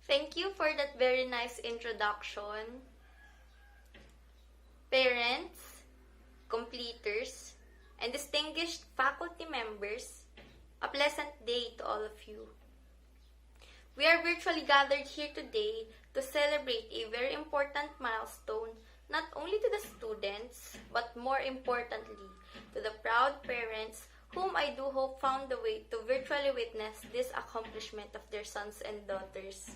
Thank you for that very nice introduction. Parents, completers, and distinguished faculty members, a pleasant day to all of you. We are virtually gathered here today to celebrate a very important milestone not only to the students, but more importantly, to the proud parents whom I do hope found the way to virtually witness this accomplishment of their sons and daughters.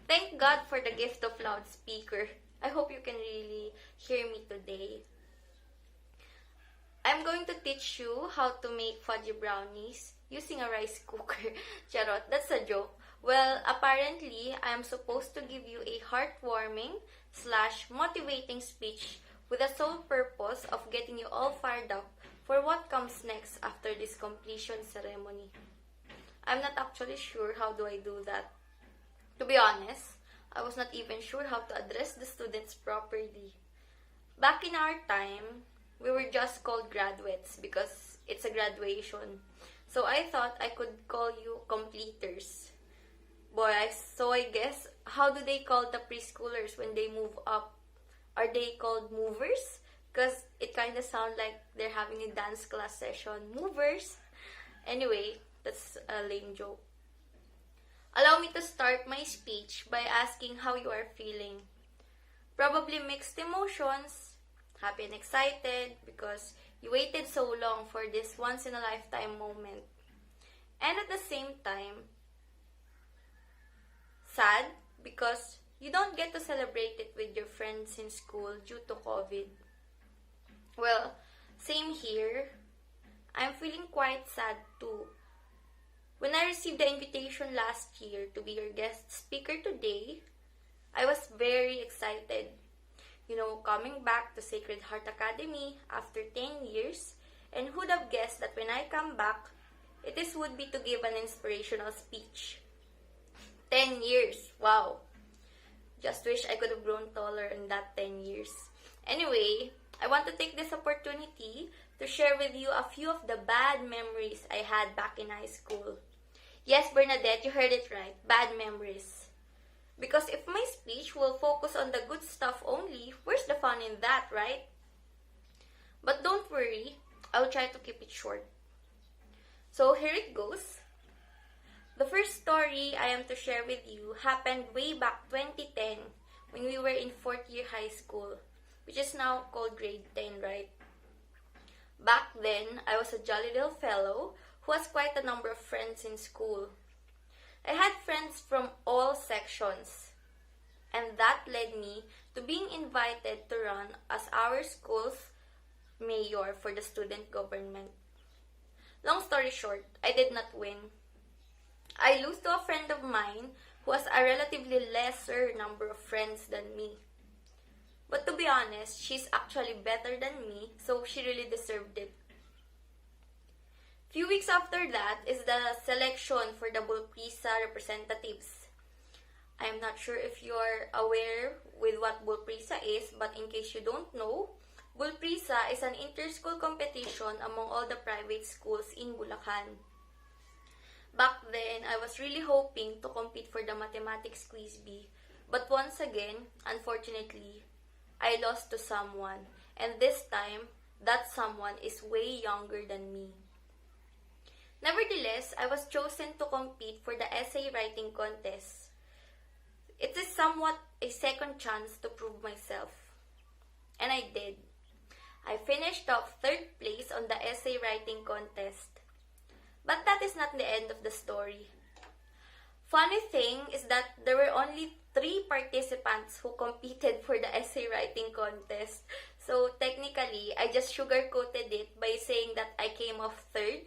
Thank God for the gift of loudspeaker. I hope you can really hear me today. I'm going to teach you how to make fudgy brownies using a rice cooker. Charot, that's a joke. Well, apparently, I am supposed to give you a heartwarming / motivating speech with the sole purpose of getting you all fired up for what comes next after this completion ceremony. I'm not actually sure how do I do that. To be honest, I was not even sure how to address the students properly. Back in our time, we were just called graduates because it's a graduation. So I thought I could call you completers. So I guess, how do they call the preschoolers when they move up? Are they called movers? Because it kind of sounds like they're having a dance class session. Movers! Anyway, that's a lame joke. Allow me to start my speech by asking how you are feeling. Probably mixed emotions, happy and excited because you waited so long for this once-in-a-lifetime moment. And at the same time, sad because you don't get to celebrate it with your friends in school due to COVID. Well, same here. I'm feeling quite sad too. When I received the invitation last year to be your guest speaker today, I was very excited. Coming back to Sacred Heart Academy after 10 years, and who'd have guessed that when I come back, would be to give an inspirational speech. 10 years, wow. Just wish I could have grown taller in that 10 years. Anyway, I want to take this opportunity to share with you a few of the bad memories I had back in high school. Yes, Bernadette, you heard it right. Bad memories. Because if my speech will focus on the good stuff only, where's the fun in that, right? But don't worry, I'll try to keep it short. So here it goes. The first story I am to share with you happened way back 2010 when we were in 4th year high school, which is now called grade 10, right? Back then, I was a jolly little fellow who has quite a number of friends in school. I had friends from all sections, and that led me to being invited to run as our school's mayor for the student government. Long story short, I did not win. I lose to a friend of mine who has a relatively lesser number of friends than me. But to be honest, she's actually better than me, so she really deserved it. Few weeks after that is the selection for the Bulprisa representatives. I am not sure if you are aware with what Bulprisa is, but in case you don't know, Bulprisa is an inter-school competition among all the private schools in Bulacan. Back then, I was really hoping to compete for the mathematics quiz bee, but once again, unfortunately, I lost to someone, and this time, that someone is way younger than me. Nevertheless, I was chosen to compete for the essay writing contest. It is somewhat a second chance to prove myself. And I did. I finished off 3rd place on the essay writing contest. But that is not the end of the story. Funny thing is that there were only 3 participants who competed for the essay writing contest. So technically, I just sugarcoated it by saying that I came off 3rd,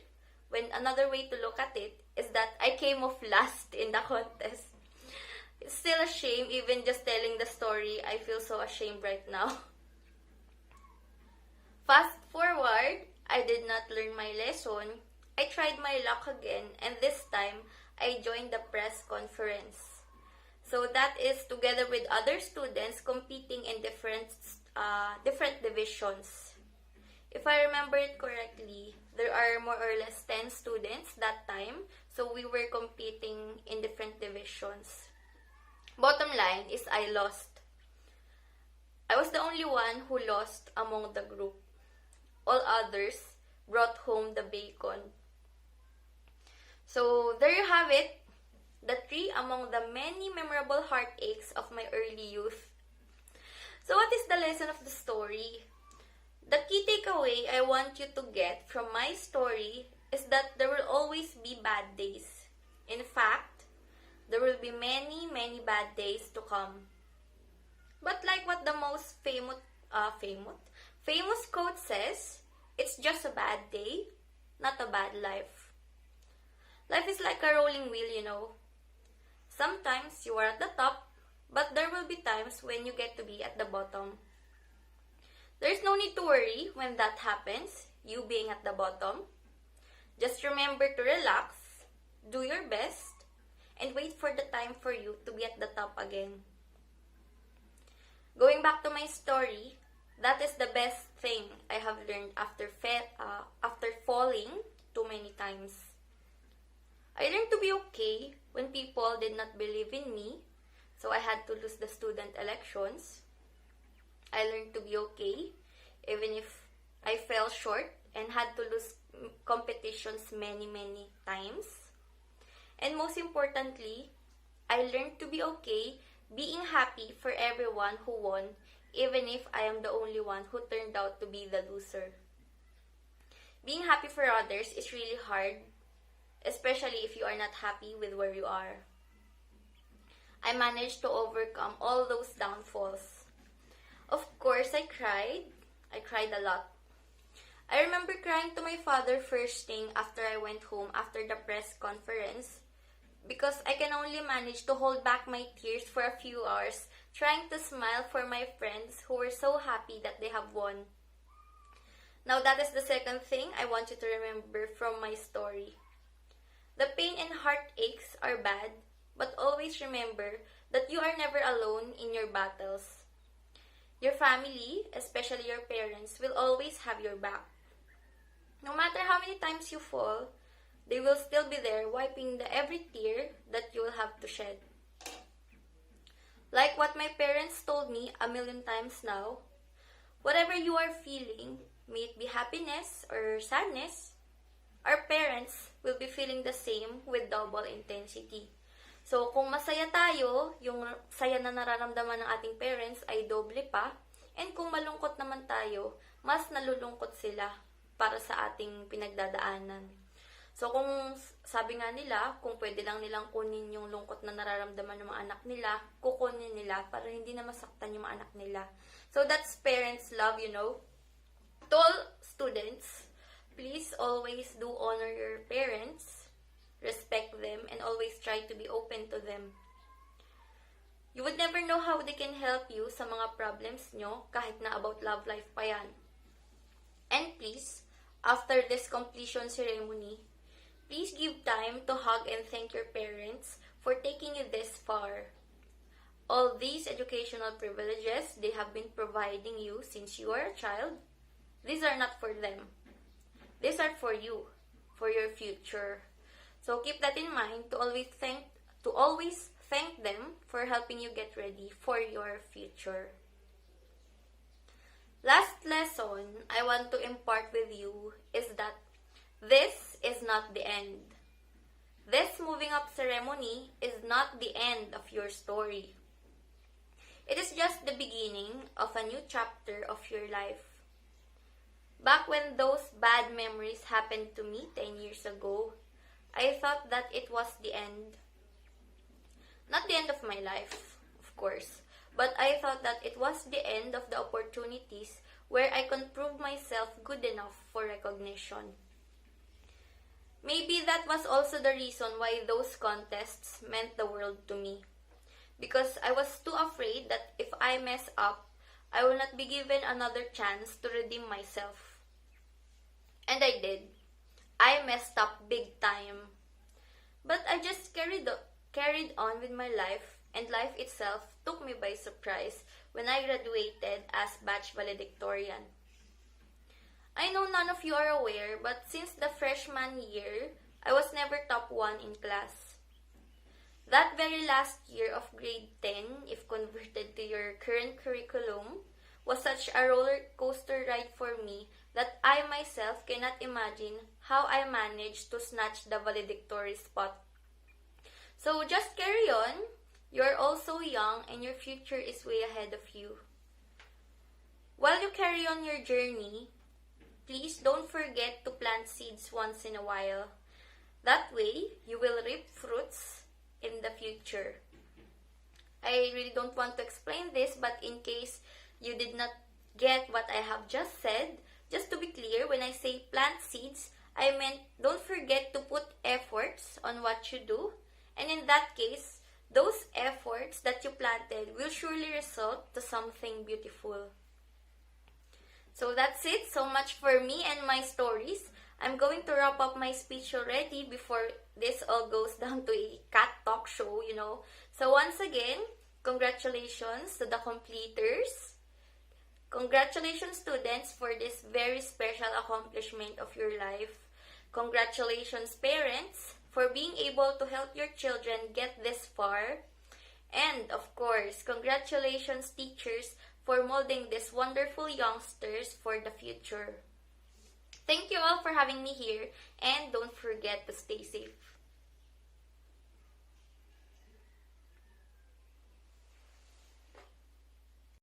when another way to look at it is that I came off last in the contest. It's still a shame, even just telling the story, I feel so ashamed right now. Fast forward, I did not learn my lesson. I tried my luck again, and this time, I joined the press conference. So that is together with other students competing in different divisions. If I remember it correctly, there are more or less 10 students that time, so we were competing in different divisions. Bottom line is I lost. I was the only one who lost among the group. All others brought home the bacon. So there you have it, the 3 among the many memorable heartaches of my early youth. So what is the lesson of the story? The key takeaway I want you to get from my story is that there will always be bad days. In fact, there will be many, many bad days to come. But like what the most famous quote says, it's just a bad day, not a bad life. Life is like a rolling wheel, you know. Sometimes you are at the top, but there will be times when you get to be at the bottom. There's no need to worry when that happens, you being at the bottom. Just remember to relax, do your best, and wait for the time for you to be at the top again. Going back to my story, that is the best thing I have learned after falling too many times. I learned to be okay when people did not believe in me, so I had to lose the student elections. I learned to be okay even if I fell short and had to lose competitions many, many times. And most importantly, I learned to be okay being happy for everyone who won, even if I am the only one who turned out to be the loser. Being happy for others is really hard, especially if you are not happy with where you are. I managed to overcome all those downfalls. Of course, I cried. I cried a lot. I remember crying to my father first thing after I went home after the press conference because I can only manage to hold back my tears for a few hours trying to smile for my friends who were so happy that they have won. Now that is the second thing I want you to remember from my story. The pain and heartaches are bad, but always remember that you are never alone in your battles. Your family, especially your parents, will always have your back. No matter how many times you fall, they will still be there wiping every tear that you will have to shed. Like what my parents told me a million times now, whatever you are feeling, may it be happiness or sadness, our parents will be feeling the same with double intensity. So, kung masaya tayo, yung saya na nararamdaman ng ating parents ay doble pa. And kung malungkot naman tayo, mas nalulungkot sila para sa ating pinagdadaanan. So, kung sabi nga nila, kung pwede lang nilang kunin yung lungkot na nararamdaman ng mga anak nila, kukunin nila para hindi na masaktan yung mga anak nila. So, that's parents' love, you know. To all students, please always do honor your parents. Respect them, and always try to be open to them. You would never know how they can help you sa mga problems nyo kahit na about love life pa yan. And please, after this completion ceremony, please give time to hug and thank your parents for taking you this far. All these educational privileges they have been providing you since you are a child, these are not for them. These are for you, for your future. So keep that in mind to always thank them for helping you get ready for your future. Last lesson I want to impart with you is that this is not the end. This moving up ceremony is not the end of your story. It is just the beginning of a new chapter of your life. Back when those bad memories happened to me 10 years ago, I thought that it was the end. Not the end of my life, of course, but I thought that it was the end of the opportunities where I could prove myself good enough for recognition. Maybe that was also the reason why those contests meant the world to me. Because I was too afraid that if I mess up, I will not be given another chance to redeem myself. And I did. I messed up big time. But I just carried on with my life, and life itself took me by surprise when I graduated as batch valedictorian. I know none of you are aware, but since the freshman year, I was never top 1 in class. That very last year of grade 10, if converted to your current curriculum, was such a roller coaster ride for me that I myself cannot imagine how I managed to snatch the valedictory spot. So just carry on. You're also young and your future is way ahead of you. While you carry on your journey, please don't forget to plant seeds once in a while. That way, you will reap fruits in the future. I really don't want to explain this, but in case you did not get what I have just said, just to be clear, when I say plant seeds, I meant don't forget to put efforts on what you do. And in that case, those efforts that you planted will surely result to something beautiful. So that's it. So much for me and my stories. I'm going to wrap up my speech already before this all goes down to a cat talk show, So once again, congratulations to the completers. Congratulations, students, for this very special accomplishment of your life. Congratulations, parents, for being able to help your children get this far. And, of course, congratulations, teachers, for molding these wonderful youngsters for the future. Thank you all for having me here, and don't forget to stay safe.